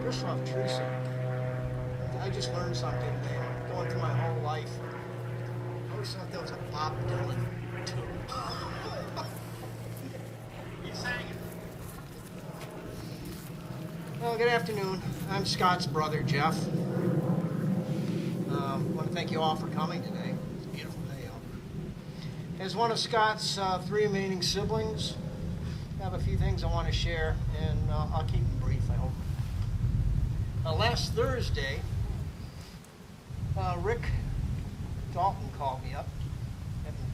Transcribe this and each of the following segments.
First off, Teresa, I just learned something today. Going through my whole life, I always thought there was a Bob Dylan too. He sang it. Well, good afternoon. I'm Scott's brother, Jeff. I want to thank you all for coming today. It's a beautiful day out. As one of Scott's three remaining siblings, I have a few things I want to share, and I'll keep them brief, I hope. Last Thursday, Rick Dalton called me up. Haven't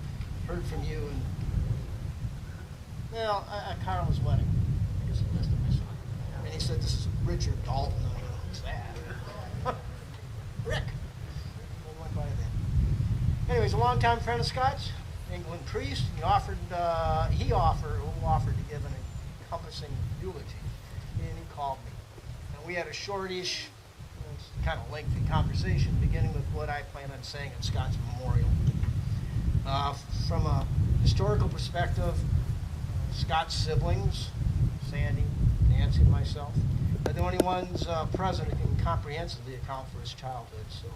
heard from you, and well, at Carla's wedding. I guess he missed it myself. And he said, "This is Richard Dalton." I don't know who's that. Rick. I went by then. Anyways, a longtime friend of Scott's, England priest. He offered to give an encompassing eulogy, and he called me. And we had a shortish, kind of lengthy conversation, beginning with what I plan on saying at Scott's memorial. From a historical perspective, Scott's siblings, Sandy, Nancy, and myself, are the only ones present who can comprehensively account for his childhood. So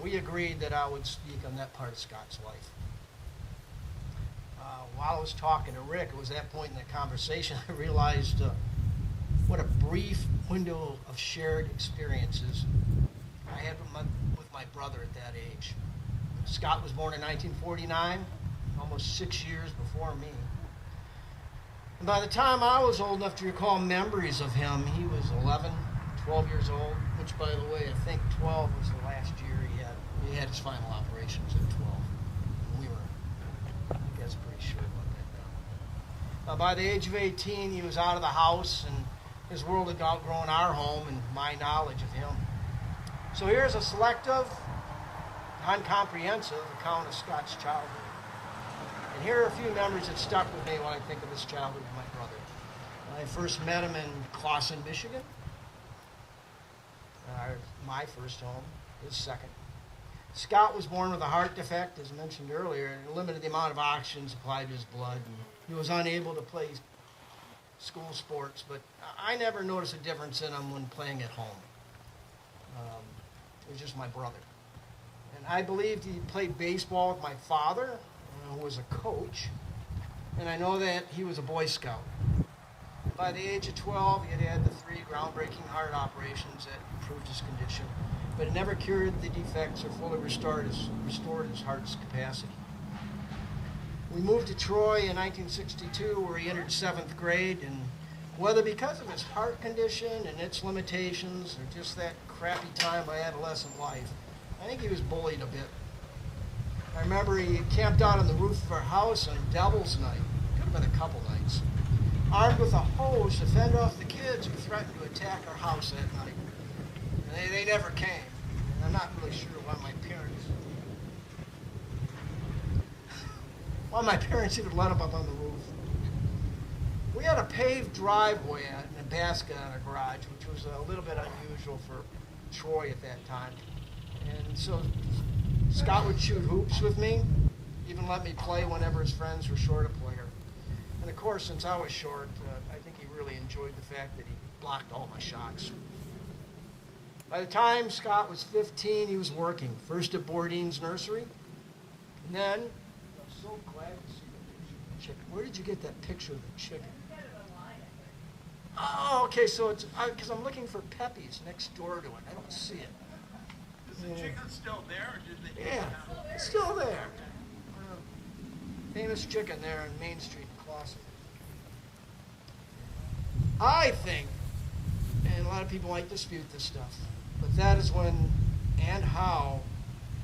we agreed that I would speak on that part of Scott's life. While I was talking to Rick, it was that point in the conversation I realized what a brief window of shared experiences I had with my brother at that age. Scott was born in 1949, almost 6 years before me. And by the time I was old enough to recall memories of him, he was 11, 12 years old, which, by the way, I think 12 was the last year he had his final operations at 12. And we were, I guess, pretty sure about that now. By the age of 18, he was out of the house, and his world had outgrown our home and my knowledge of him. So here's a selective, non-comprehensive account of Scott's childhood. And here are a few memories that stuck with me when I think of his childhood with my brother. I first met him in Clawson, Michigan. My first home, his second. Scott was born with a heart defect, as mentioned earlier, and limited the amount of oxygen supplied to his blood. And he was unable to play school sports, but I never noticed a difference in him when playing at home. It was just my brother. And I believed he played baseball with my father, who was a coach, and I know that he was a Boy Scout. By the age of 12, he had had the 3 groundbreaking heart operations that improved his condition, but it never cured the defects or fully restored his heart's capacity. We moved to Troy in 1962, where he entered 7th grade, and whether because of his heart condition and its limitations, or just that crappy time of adolescent life, I think he was bullied a bit. I remember he camped out on the roof of our house on Devil's Night, could have been a couple nights, armed with a hose to fend off the kids who threatened to attack our house that night. And they never came. And I'm not really sure why my parents even let him up on the roof. We had a paved driveway and a basket on our garage, which was a little bit unusual for Troy at that time. And so Scott would shoot hoops with me, even let me play whenever his friends were short a player. And of course, since I was short, I think he really enjoyed the fact that he blocked all my shots. By the time Scott was 15, he was working, first at Bourdain's nursery, and then, I'm so glad to see the picture of the chicken. Where did you get that picture of the chicken? Oh, okay, so it's, because I'm looking for Pepe's next door to it. I don't see it. Is the chicken still there, or did they take it Yeah, down? it's still there. Famous chicken there on Main Street in Clawson. I think, and a lot of people might dispute this stuff, but that is when and how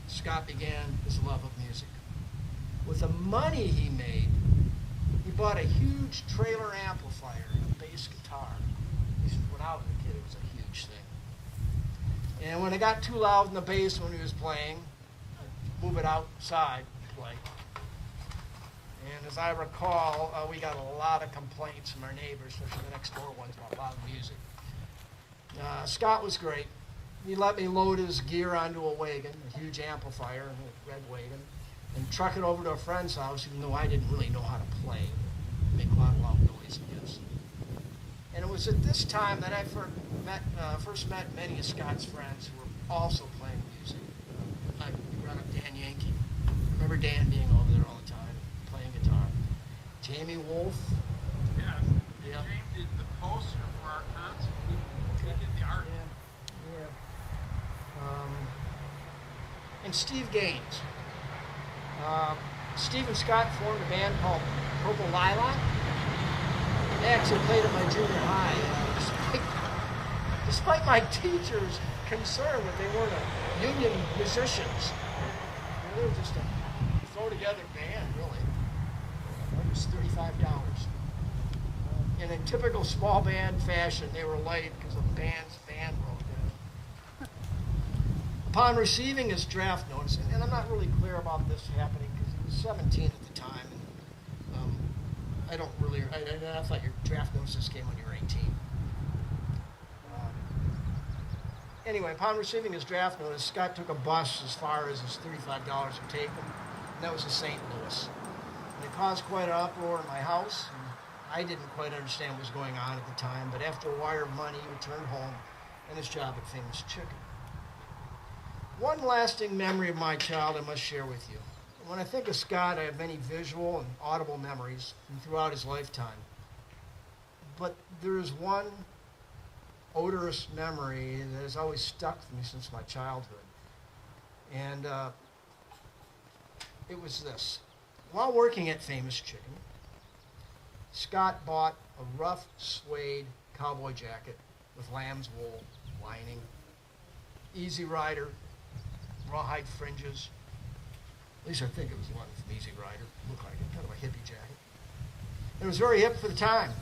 Scott began his love of music. With the money he made, he bought a huge trailer amplifier and a bass guitar. He said, when I was a kid, it was a huge thing. And when it got too loud in the bass when he was playing, I'd move it outside and play. And as I recall, we got a lot of complaints from our neighbors, especially the next door ones, about loud music. Scott was great. He let me load his gear onto a wagon, a huge amplifier, a red wagon, and truck it over to a friend's house, even though I didn't really know how to play. Make a lot of loud noise, I guess. And it was at this time that I first met many of Scott's friends who were also playing music. I brought up Dan Yankee. I remember Dan being over there all the time, playing guitar. Jamie Wolf. Yes. Yeah. James did the poster for our concert. He did the art. Yeah. And Steve Gaines. Steve and Scott formed a band called Purple Lilac. They actually played at my junior high. Despite my teacher's concern that they weren't union musicians. They were just a throw-together band, really. It was $35. And in typical small band fashion, they were late because the band's van broke down. Upon receiving his draft notice, and I'm not really clear about this happening because he was 17 at the time, and I thought your draft notices came when you were 18. Anyway, upon receiving his draft notice, Scott took a bus as far as his $35 would take him, and that was to St. Louis. And it caused quite an uproar in my house. And I didn't quite understand what was going on at the time, but after a wire of money, he returned home and his job at Famous Chicken. One lasting memory of my child I must share with you. When I think of Scott, I have many visual and audible memories from throughout his lifetime. But there is one odorous memory that has always stuck with me since my childhood. And it was this. While working at Famous Chicken, Scott bought a rough suede cowboy jacket with lamb's wool lining, Easy Rider, rawhide fringes. At least I think it was one from Easy Rider. Looked like it, kind of a hippie jacket. It was very hip for the time,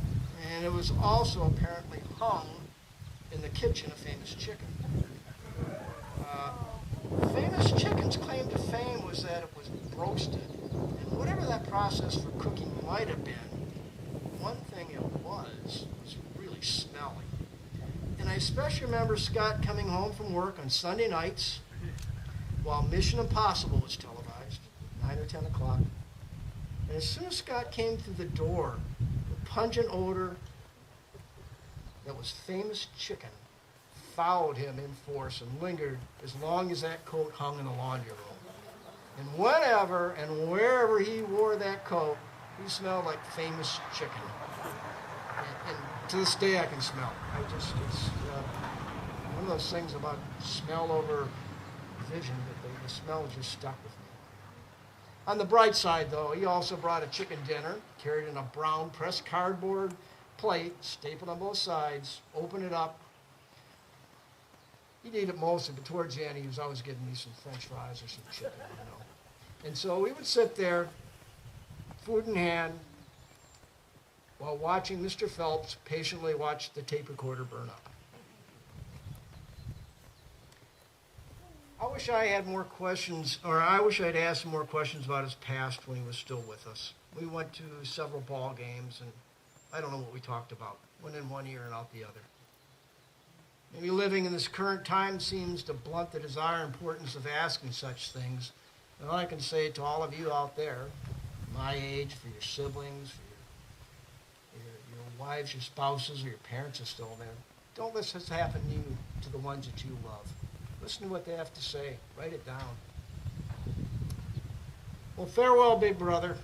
and it was also apparently hung in the kitchen of Famous Chicken. Famous Chicken's claim to fame was that it was roasted, and whatever that process for cooking might have been, one thing it was really smelly. And I especially remember Scott coming home from work on Sunday nights while Mission Impossible was televised, 9 or 10 o'clock. And as soon as Scott came through the door, the pungent odor that was Famous Chicken followed him in force and lingered as long as that coat hung in the laundry room. And whenever and wherever he wore that coat, he smelled like Famous Chicken. And to this day, I can smell it. It's one of those things about smell over vision, that the smell just stuck with me. On the bright side, though, he also brought a chicken dinner, carried in a brown pressed cardboard plate, stapled on both sides, open it up. He'd eat it mostly, but towards the end, he was always giving me some French fries or some chicken, And so we would sit there, food in hand, while watching Mr. Phelps patiently watch the tape recorder burn up. I wish I had more questions, or I wish I'd asked more questions about his past when he was still with us. We went to several ball games, and I don't know what we talked about. Went in one ear and out the other. Maybe living in this current time seems to blunt the desire and importance of asking such things. And all I can say to all of you out there, my age, for your siblings, for your wives, your spouses, or your parents are still there, don't let this happen to you, to the ones that you love. Listen to what they have to say. Write it down. Well, farewell, big brother.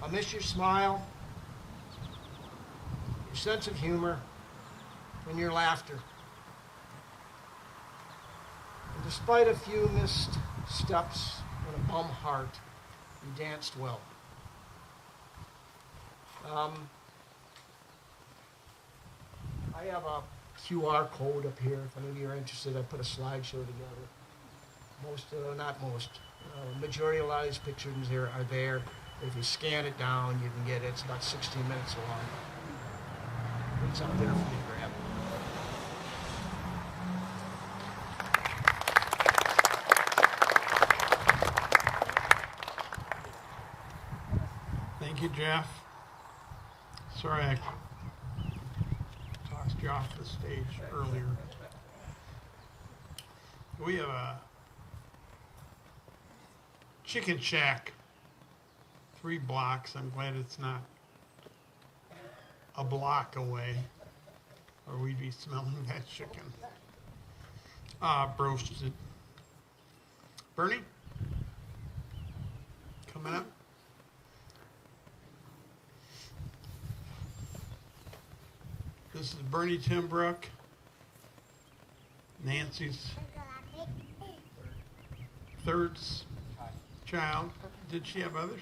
I'll miss your smile, your sense of humor, and your laughter. And despite a few missed steps and a bum heart, you danced well. I have a QR code up here. If any of you are interested, I put a slideshow together. Majority of a lot of these pictures here are there. If you scan it down, you can get it. It's about 16 minutes long. It's up there for you to grab. Thank you, Jeff. Sorry I tossed you off the stage earlier. We have a chicken shack, 3 blocks. I'm glad it's not a block away. or we'd be smelling that chicken. Roasted. Bernie? Coming up? This is Bernie Timbrook, Nancy's third child. Did she have others?